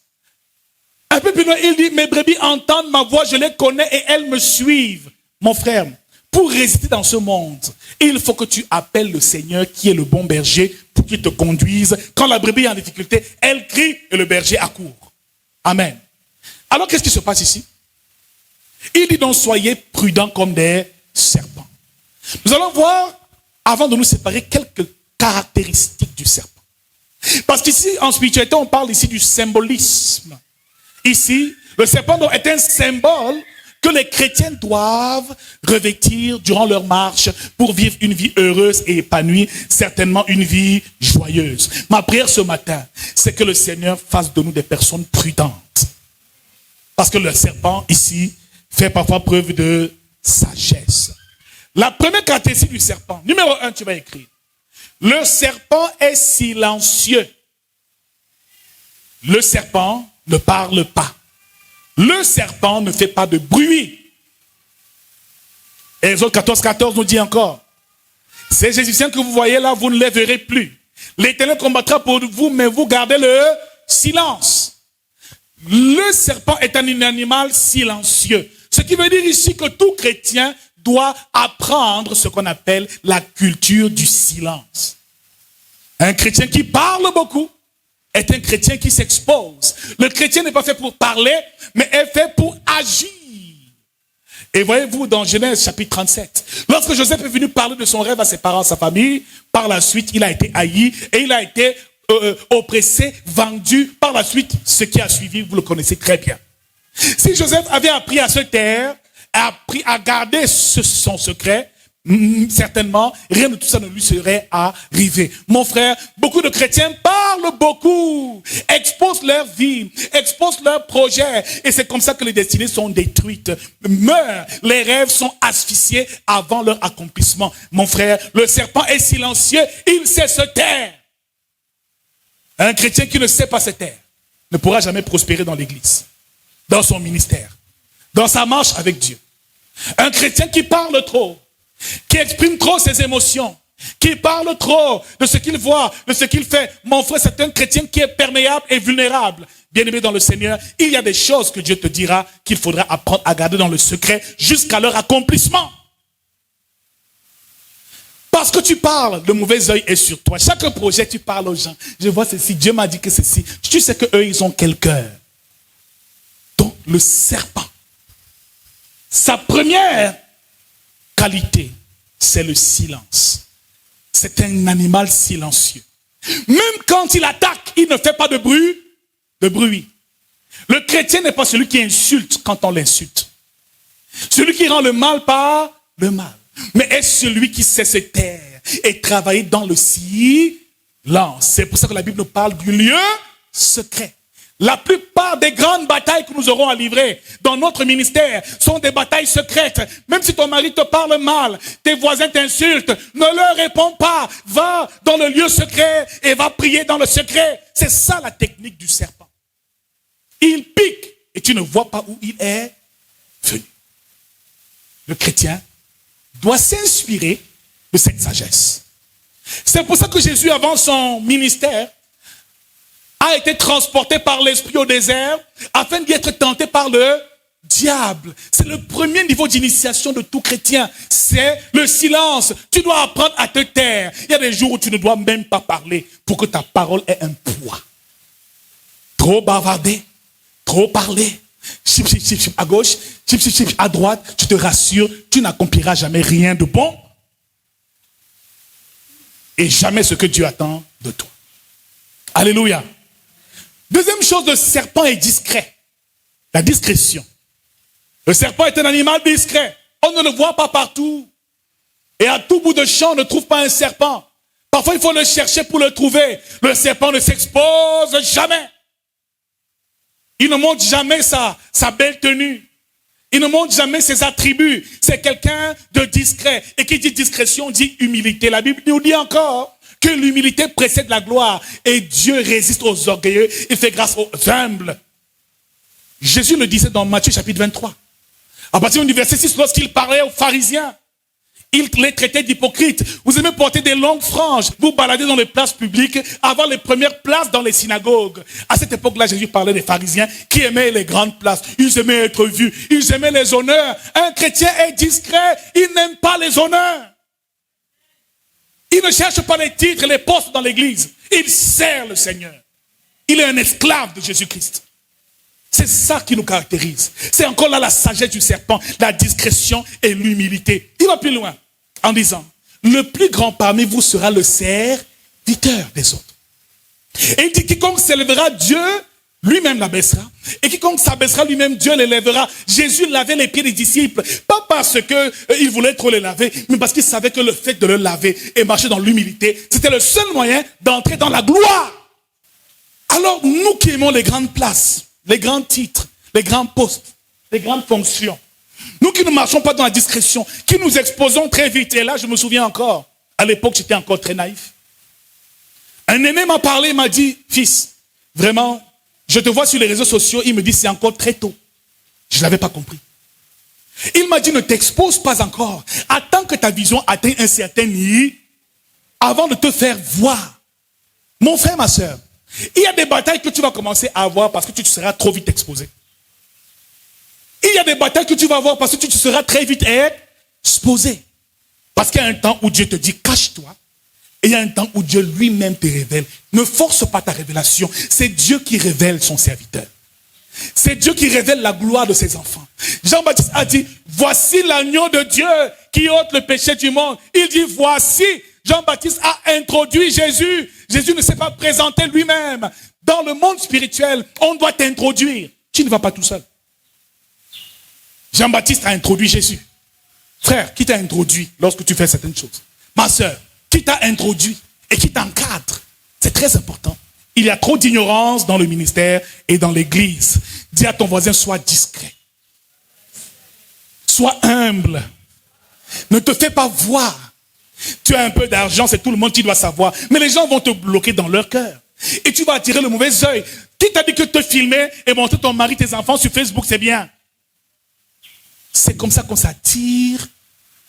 Un peu plus loin, il dit, mes brebis entendent ma voix, je les connais et elles me suivent. Mon frère, pour résister dans ce monde, il faut que tu appelles le Seigneur qui est le bon berger pour qu'il te conduise. Quand la brebis est en difficulté, elle crie et le berger accourt. Amen. Alors qu'est-ce qui se passe ici? Il dit donc, soyez prudents comme des serpents. Nous allons voir, avant de nous séparer, quelques caractéristiques du serpent. Parce qu'ici, en spiritualité, on parle ici du symbolisme. Ici, le serpent est un symbole que les chrétiens doivent revêtir durant leur marche pour vivre une vie heureuse et épanouie, certainement une vie joyeuse. Ma prière ce matin, c'est que le Seigneur fasse de nous des personnes prudentes. Parce que le serpent, ici, fait parfois preuve de sagesse. La première caractéristique du serpent, numéro 1, tu vas écrire. Le serpent est silencieux. Le serpent ne parle pas. Le serpent ne fait pas de bruit. Exode 14 nous dit encore, ces Égyptiens que vous voyez là, vous ne les verrez plus. L'Éternel combattra pour vous, mais vous gardez le silence. Le serpent est un animal silencieux. Ce qui veut dire ici que tout chrétien doit apprendre ce qu'on appelle la culture du silence. Un chrétien qui parle beaucoup est un chrétien qui s'expose. Le chrétien n'est pas fait pour parler, mais est fait pour agir. Et voyez-vous dans Genèse chapitre 37, lorsque Joseph est venu parler de son rêve à ses parents, à sa famille, par la suite il a été haï et il a été oppressé, vendu. Par la suite, ce qui a suivi, vous le connaissez très bien. Si Joseph avait appris à se taire, appris à garder son secret, certainement, rien de tout ça ne lui serait arrivé. Mon frère, beaucoup de chrétiens parlent beaucoup, exposent leur vie, exposent leurs projets, et c'est comme ça que les destinées sont détruites, meurent, les rêves sont asphyxiés avant leur accomplissement. Mon frère, le serpent est silencieux, il sait se taire. Un chrétien qui ne sait pas se taire ne pourra jamais prospérer dans l'église, dans son ministère, dans sa marche avec Dieu. Un chrétien qui parle trop, qui exprime trop ses émotions, qui parle trop de ce qu'il voit, de ce qu'il fait. Mon frère, c'est un chrétien qui est perméable et vulnérable. Bien-aimé dans le Seigneur, il y a des choses que Dieu te dira qu'il faudra apprendre à garder dans le secret jusqu'à leur accomplissement. Parce que tu parles, le mauvais œil est sur toi. Chaque projet, tu parles aux gens. Je vois ceci, Dieu m'a dit que ceci. Tu sais qu'eux, ils ont quel cœur? Donc, le serpent, sa première qualité, c'est le silence. C'est un animal silencieux. Même quand il attaque, il ne fait pas de bruit. Le chrétien n'est pas celui qui insulte quand on l'insulte. Celui qui rend le mal par le mal. Mais est celui qui sait se taire et travailler dans le silence. C'est pour ça que la Bible nous parle du lieu secret. La plupart des grandes batailles que nous aurons à livrer dans notre ministère sont des batailles secrètes. Même si ton mari te parle mal, tes voisins t'insultent, ne leur réponds pas. Va dans le lieu secret et va prier dans le secret. C'est ça la technique du serpent. Il pique et tu ne vois pas où il est venu. Le chrétien doit s'inspirer de cette sagesse. C'est pour ça que Jésus, avant son ministère, a été transporté par l'esprit au désert afin d'y être tenté par le diable. C'est le premier niveau d'initiation de tout chrétien. C'est le silence. Tu dois apprendre à te taire. Il y a des jours où tu ne dois même pas parler pour que ta parole ait un poids. Trop bavarder, trop parler, chip, chip, chip, chip à gauche, chip, chip, chip à droite, je te rassure, tu n'accompliras jamais rien de bon et jamais ce que Dieu attend de toi. Alléluia. Deuxième chose, le serpent est discret. La discrétion. Le serpent est un animal discret. On ne le voit pas partout. Et à tout bout de champ, on ne trouve pas un serpent. Parfois, il faut le chercher pour le trouver. Le serpent ne s'expose jamais. Il ne montre jamais sa belle tenue. Il ne montre jamais ses attributs. C'est quelqu'un de discret. Et qui dit discrétion dit humilité. La Bible nous dit encore que l'humilité précède la gloire. Et Dieu résiste aux orgueilleux et fait grâce aux humbles. Jésus le disait dans Matthieu chapitre 23. À partir du verset 6, lorsqu'il parlait aux pharisiens, il les traitait d'hypocrites. Vous aimez porter des longues franges, vous baladez dans les places publiques, avoir les premières places dans les synagogues. À cette époque-là, Jésus parlait des pharisiens qui aimaient les grandes places. Ils aimaient être vus, ils aimaient les honneurs. Un chrétien est discret, il n'aime pas les honneurs. Il ne cherche pas les titres et les postes dans l'église. Il sert le Seigneur. Il est un esclave de Jésus-Christ. C'est ça qui nous caractérise. C'est encore là la sagesse du serpent, la discrétion et l'humilité. Il va plus loin en disant, le plus grand parmi vous sera le serviteur des autres. Et il dit, quiconque s'élèvera, Dieu lui-même l'abaissera. Et quiconque s'abaissera lui-même, Dieu l'élèvera. Jésus lavait les pieds des disciples, pas parce qu'il voulait trop les laver, mais parce qu'il savait que le fait de le laver et marcher dans l'humilité, c'était le seul moyen d'entrer dans la gloire. Alors, nous qui aimons les grandes places, les grands titres, les grands postes, les grandes fonctions. Nous qui ne marchons pas dans la discrétion, qui nous exposons très vite. Et là, je me souviens encore, à l'époque, j'étais encore très naïf. Un aîné m'a parlé, m'a dit, fils, vraiment, je te vois sur les réseaux sociaux, il me dit, c'est encore très tôt. Je ne l'avais pas compris. Il m'a dit, ne t'expose pas encore. Attends que ta vision atteigne un certain niveau avant de te faire voir. Mon frère, ma soeur, il y a des batailles que tu vas commencer à avoir parce que tu te seras trop vite exposé. Il y a des batailles que tu vas avoir parce que tu te seras très vite exposé. Parce qu'il y a un temps où Dieu te dit cache-toi. Et il y a un temps où Dieu lui-même te révèle. Ne force pas ta révélation. C'est Dieu qui révèle son serviteur. C'est Dieu qui révèle la gloire de ses enfants. Jean-Baptiste a dit, voici l'agneau de Dieu qui ôte le péché du monde. Il dit, voici. Jean-Baptiste a introduit Jésus. Jésus ne s'est pas présenté lui-même. Dans le monde spirituel, on doit t'introduire. Tu ne vas pas tout seul. Jean-Baptiste a introduit Jésus. Frère, qui t'a introduit lorsque tu fais certaines choses? Ma soeur, qui t'a introduit et qui t'encadre? C'est très important. Il y a trop d'ignorance dans le ministère et dans l'église. Dis à ton voisin, sois discret. Sois humble. Ne te fais pas voir. Tu as un peu d'argent, c'est tout le monde qui doit savoir. Mais les gens vont te bloquer dans leur cœur. Et tu vas attirer le mauvais œil. Qui t'a dit que te filmer et montrer ton mari, tes enfants sur Facebook, c'est bien? C'est comme ça qu'on s'attire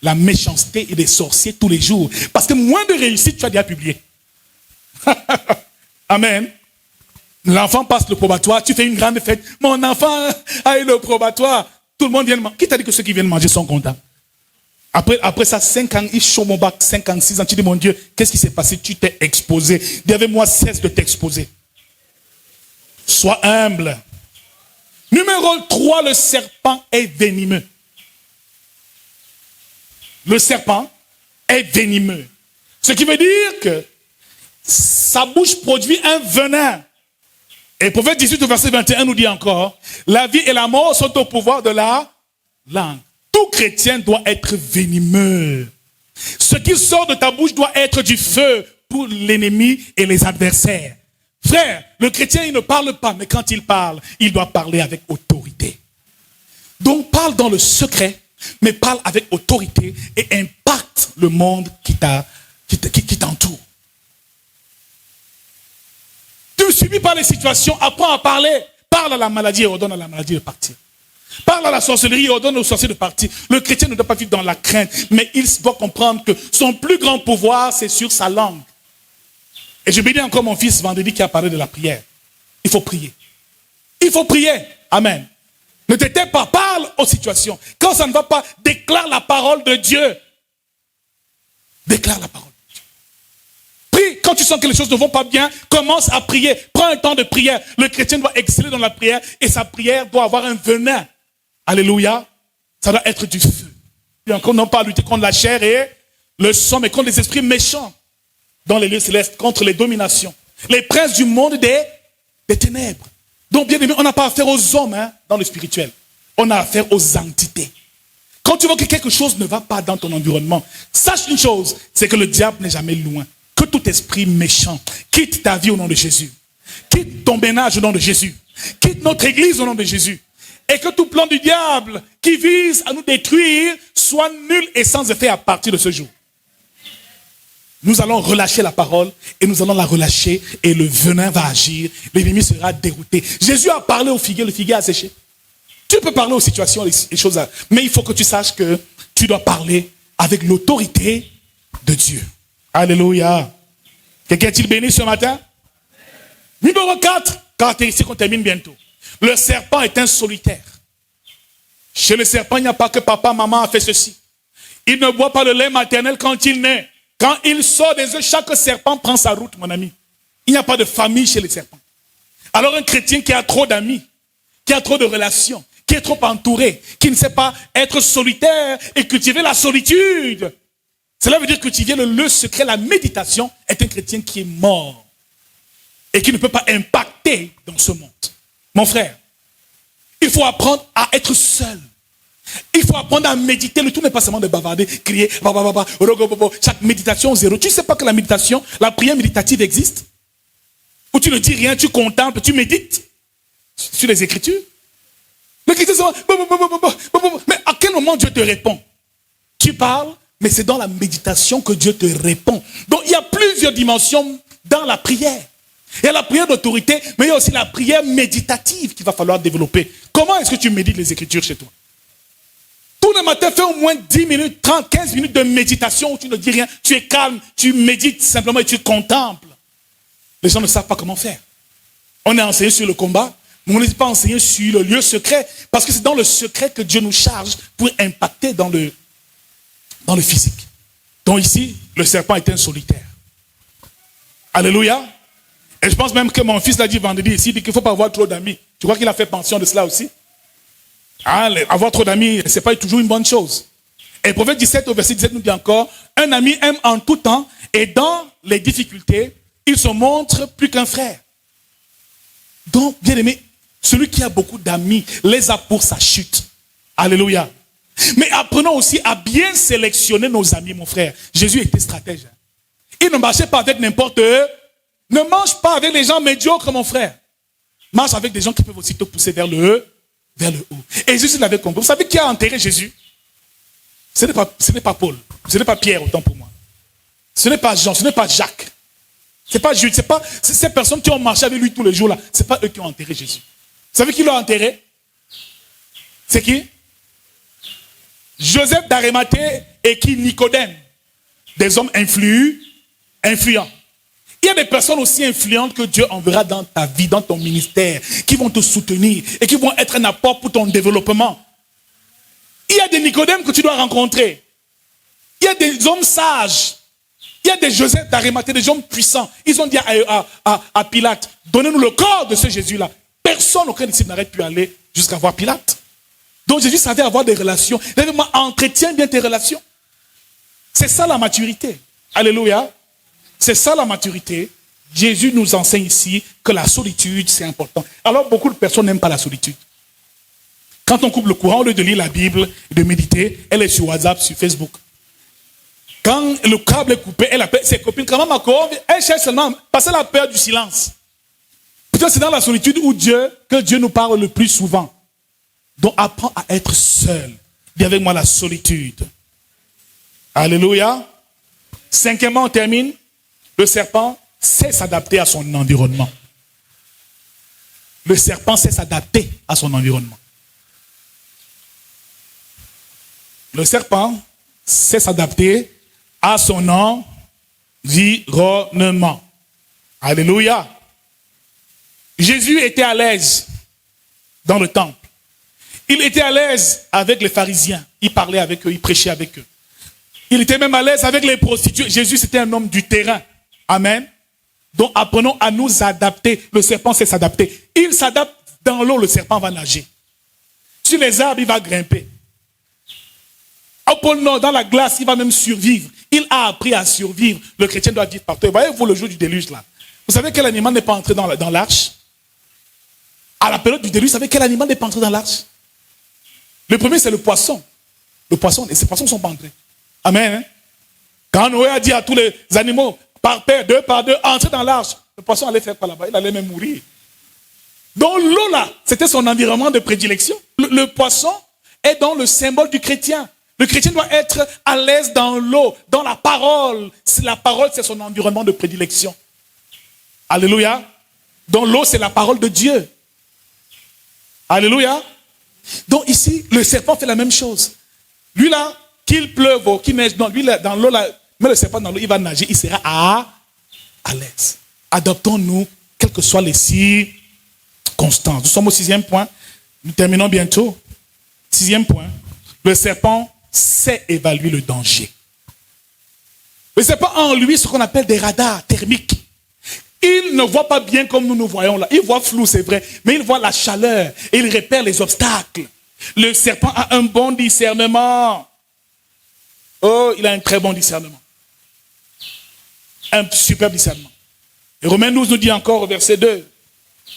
la méchanceté et les sorciers tous les jours. Parce que moins de réussite, tu as déjà publié. Amen. L'enfant passe le probatoire, tu fais une grande fête. Mon enfant a eu le probatoire. Tout le monde vient de manger. Qui t'a dit que ceux qui viennent manger sont contents? Après ça, 5 ans, il chaud mon bac, 56 ans, tu dis, mon Dieu, qu'est-ce qui s'est passé? Tu t'es exposé. Derrière moi, cesse de t'exposer. Sois humble. Numéro 3, le serpent est venimeux. Le serpent est venimeux. Ce qui veut dire que sa bouche produit un venin. Et Proverbe 18, verset 21 nous dit encore, la vie et la mort sont au pouvoir de la langue. Tout chrétien doit être venimeux. Ce qui sort de ta bouche doit être du feu pour l'ennemi et les adversaires. Frère, le chrétien, il ne parle pas, mais quand il parle, il doit parler avec autorité. Donc parle dans le secret, mais parle avec autorité et impacte le monde qui t'entoure. Tu ne subis pas les situations, apprends à parler. Parle à la maladie et ordonne à la maladie de partir. Parle à la sorcellerie et ordonne aux sorciers de partir. Le chrétien ne doit pas vivre dans la crainte, mais il doit comprendre que son plus grand pouvoir, c'est sur sa langue. Et je bénis encore mon fils vendredi qui a parlé de la prière. Il faut prier. Il faut prier. Amen. Ne t'étais pas, parle aux situations. Quand ça ne va pas, déclare la parole de Dieu. Déclare la parole de Dieu. Prie. Quand tu sens que les choses ne vont pas bien, commence à prier. Prends un temps de prière. Le chrétien doit exceller dans la prière et sa prière doit avoir un venin. Alléluia. Ça doit être du feu. Et encore, non pas lutter contre la chair et le sang, mais contre les esprits méchants dans les lieux célestes, contre les dominations. Les princes du monde des ténèbres. Donc, bien aimé, on n'a pas affaire aux hommes dans le spirituel. On a affaire aux entités. Quand tu vois que quelque chose ne va pas dans ton environnement, sache une chose, c'est que le diable n'est jamais loin. Que tout esprit méchant quitte ta vie au nom de Jésus. Quitte ton ménage au nom de Jésus. Quitte notre église au nom de Jésus. Et que tout plan du diable qui vise à nous détruire soit nul et sans effet à partir de ce jour. Nous allons relâcher la parole et nous allons la relâcher et le venin va agir. L'ennemi sera dérouté. Jésus a parlé au figuier, le figuier a séché. Tu peux parler aux situations, les choses, mais il faut que tu saches que tu dois parler avec l'autorité de Dieu. Alléluia. Quelqu'un est-il béni ce matin? Numéro 4, caractéristique qu'on termine bientôt. Le serpent est un solitaire. Chez le serpent, il n'y a pas que papa, maman a fait ceci. Il ne boit pas le lait maternel quand il naît. Quand il sort des œufs, chaque serpent prend sa route, mon ami. Il n'y a pas de famille chez les serpents. Alors un chrétien qui a trop d'amis, qui a trop de relations, qui est trop entouré, qui ne sait pas être solitaire et cultiver la solitude, cela veut dire cultiver le lieu secret, la méditation, est un chrétien qui est mort et qui ne peut pas impacter dans ce monde. Mon frère, il faut apprendre à être seul. Il faut apprendre à méditer. Le tout n'est pas seulement de bavarder, crier, chaque méditation zéro. Tu ne sais pas que la méditation, la prière méditative existe? Où tu ne dis rien, tu contemples, tu médites sur les Écritures. Les Écritures sont... Mais à quel moment Dieu te répond? Tu parles, mais c'est dans la méditation que Dieu te répond. Donc il y a plusieurs dimensions dans la prière. Il y a la prière d'autorité, mais il y a aussi la prière méditative qu'il va falloir développer. Comment est-ce que tu médites les Écritures chez toi? Tous les matins, fais au moins 10 minutes, 30, 15 minutes de méditation où tu ne dis rien. Tu es calme, tu médites simplement et tu contemples. Les gens ne savent pas comment faire. On est enseigné sur le combat, mais on n'est pas enseigné sur le lieu secret. Parce que c'est dans le secret que Dieu nous charge pour impacter dans le physique. Donc ici, le serpent est un solitaire. Alléluia. Et je pense même que mon fils l'a dit vendredi ici, il dit qu'il ne faut pas avoir trop d'amis. Tu crois qu'il a fait mention de cela aussi? Avoir trop d'amis, ce n'est pas toujours une bonne chose. Et Proverbe 17 au verset 17 nous dit encore, un ami aime en tout temps et dans les difficultés, il se montre plus qu'un frère. Donc, bien aimé, celui qui a beaucoup d'amis les a pour sa chute. Alléluia. Mais apprenons aussi à bien sélectionner nos amis, mon frère. Jésus était stratège. Il ne marchait pas avec n'importe eux. Ne marche pas avec les gens médiocres, mon frère. Marche avec des gens qui peuvent aussi te pousser vers le haut. Et Jésus l'avait compris. Vous savez qui a enterré Jésus? Ce n'est pas Paul. Ce n'est pas Pierre, autant pour moi. Ce n'est pas Jean, ce n'est pas Jacques. Ce n'est pas Jude. Ce n'est pas ces personnes qui ont marché avec lui tous les jours là. Ce n'est pas eux qui ont enterré Jésus. Vous savez qui l'a enterré? C'est qui? Joseph d'Arimathée et qui? Nicodème. Des hommes influents. Il y a des personnes aussi influentes que Dieu enverra dans ta vie, dans ton ministère, qui vont te soutenir et qui vont être un apport pour ton développement. Il y a des Nicodèmes que tu dois rencontrer. Il y a des hommes sages. Il y a des Joseph d'Arimathée, des hommes puissants. Ils ont dit à Pilate, donnez-nous le corps de ce Jésus-là. Personne aucun disciple n'aurait pu aller jusqu'à voir Pilate. Donc Jésus savait avoir des relations. Entretiens bien tes relations. C'est ça la maturité. Alléluia. C'est ça la maturité. Jésus nous enseigne ici que la solitude, c'est important. Alors beaucoup de personnes n'aiment pas la solitude. Quand on coupe le courant, au lieu de lire la Bible et de méditer, elle est sur WhatsApp, sur Facebook. Quand le câble est coupé, elle appelle ses copines. Elle cherche seulement passer la peur du silence. Peut-être c'est dans la solitude que Dieu nous parle le plus souvent. Donc apprends à être seul. Dis avec moi la solitude. Alléluia. Cinquièmement, on termine. Le serpent sait s'adapter à son environnement. Le serpent sait s'adapter à son environnement. Le serpent sait s'adapter à son environnement. Alléluia. Jésus était à l'aise dans le temple. Il était à l'aise avec les pharisiens. Il parlait avec eux, il prêchait avec eux. Il était même à l'aise avec les prostituées. Jésus, c'était un homme du terrain. Amen. Donc apprenons à nous adapter. Le serpent sait s'adapter. Il s'adapte dans l'eau, le serpent va nager. Sur les arbres, il va grimper. Au pôle Nord, dans la glace, il va même survivre. Il a appris à survivre. Le chrétien doit vivre partout. Voyez-vous le jour du déluge là. Vous savez quel animal n'est pas entré dans l'arche? À la période du déluge, vous savez quel animal n'est pas entré dans l'arche? Le premier, c'est le poisson. Le poisson, et ces poissons ne sont pas entrés. Amen. Hein? Quand Noé a dit à tous les animaux, par paire, deux par deux, entrez dans l'arche, le poisson allait faire quoi là-bas? Il allait même mourir. Donc l'eau là, c'était son environnement de prédilection. Le poisson est dans le symbole du chrétien. Le chrétien doit être à l'aise dans l'eau, dans la parole. La parole, c'est son environnement de prédilection. Alléluia. Donc l'eau, c'est la parole de Dieu. Alléluia. Donc ici, le serpent fait la même chose. Lui là, qu'il pleuve ou qu'il neige, non, lui là, dans l'eau là, mais le serpent dans l'eau, il va nager, il sera à l'aise. Adoptons-nous, quelles que soient les circonstances. Nous sommes au 6e point. Nous terminons bientôt. 6e point. Le serpent sait évaluer le danger. Le serpent a en lui ce qu'on appelle des radars thermiques. Il ne voit pas bien comme nous voyons là. Il voit flou, c'est vrai, mais il voit la chaleur et il repère les obstacles. Le serpent a un bon discernement. Oh, il a un très bon discernement. Un super discernement. Et Romains 12 nous dit encore au verset 2.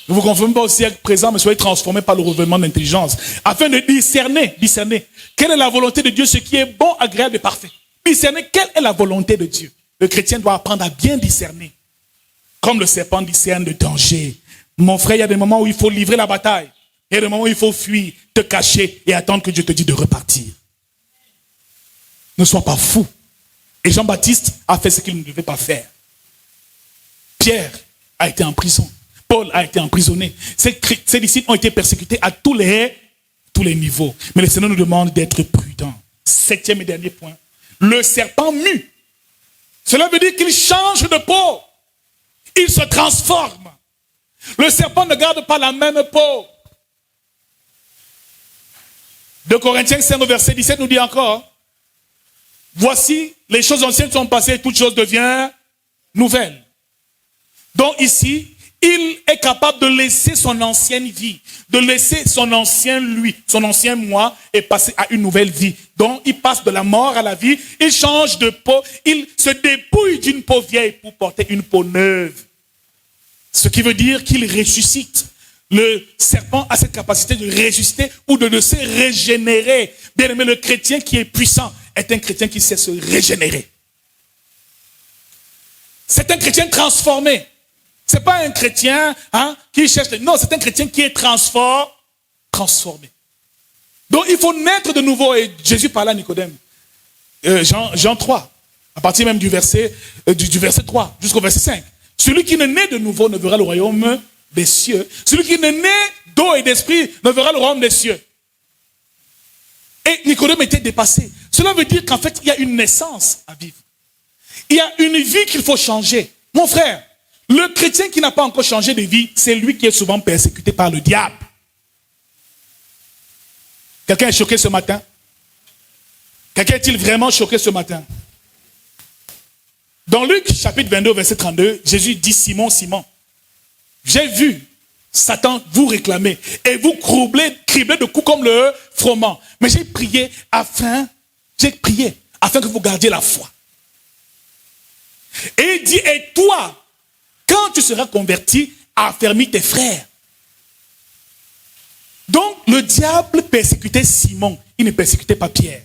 Ne vous conformez pas au siècle présent, mais soyez transformés par le renouvellement d'intelligence. Afin de discerner, quelle est la volonté de Dieu, ce qui est bon, agréable et parfait. Discerner quelle est la volonté de Dieu. Le chrétien doit apprendre à bien discerner. Comme le serpent discerne le danger. Mon frère, il y a des moments où il faut livrer la bataille. Il y a des moments où il faut fuir, te cacher et attendre que Dieu te dise de repartir. Ne sois pas fou. Et Jean-Baptiste a fait ce qu'il ne devait pas faire. Pierre a été en prison. Paul a été emprisonné. Ses disciples ont été persécutés à tous les niveaux. Mais le Seigneur nous demande d'être prudents. 7e et dernier point. Le serpent mue. Cela veut dire qu'il change de peau. Il se transforme. Le serpent ne garde pas la même peau. 2 Corinthiens 5 au verset 17 nous dit encore, voici, les choses anciennes sont passées, toutes choses deviennent nouvelles. Donc ici, il est capable de laisser son ancienne vie, de laisser son ancien lui, son ancien moi, et passer à une nouvelle vie. Donc il passe de la mort à la vie, il change de peau, il se dépouille d'une peau vieille pour porter une peau neuve. Ce qui veut dire qu'il ressuscite. Le serpent a cette capacité de ressusciter ou de se régénérer. Bien aimé, le chrétien qui est puissant est un chrétien qui sait se régénérer. C'est un chrétien transformé. C'est pas un chrétien qui cherche... Non, c'est un chrétien qui est transformé. Donc il faut naître de nouveau. Et Jésus parlait à Nicodème. Jean 3, à partir même du verset 3 jusqu'au verset 5. Celui qui ne naît de nouveau ne verra le royaume des cieux. Celui qui ne naît d'eau et d'esprit ne verra le royaume des cieux. Et Nicodème était dépassé. Cela veut dire qu'en fait, il y a une naissance à vivre. Il y a une vie qu'il faut changer. Mon frère, le chrétien qui n'a pas encore changé de vie, c'est lui qui est souvent persécuté par le diable. Quelqu'un est choqué ce matin? Quelqu'un est-il vraiment choqué ce matin? Dans Luc chapitre 22, verset 32, Jésus dit, Simon, Simon, j'ai vu Satan vous réclamez et vous criblez de coups comme le froment. Mais j'ai prié afin que vous gardiez la foi. Et il dit, et toi, quand tu seras converti, affermis tes frères. Donc, le diable persécutait Simon, il ne persécutait pas Pierre.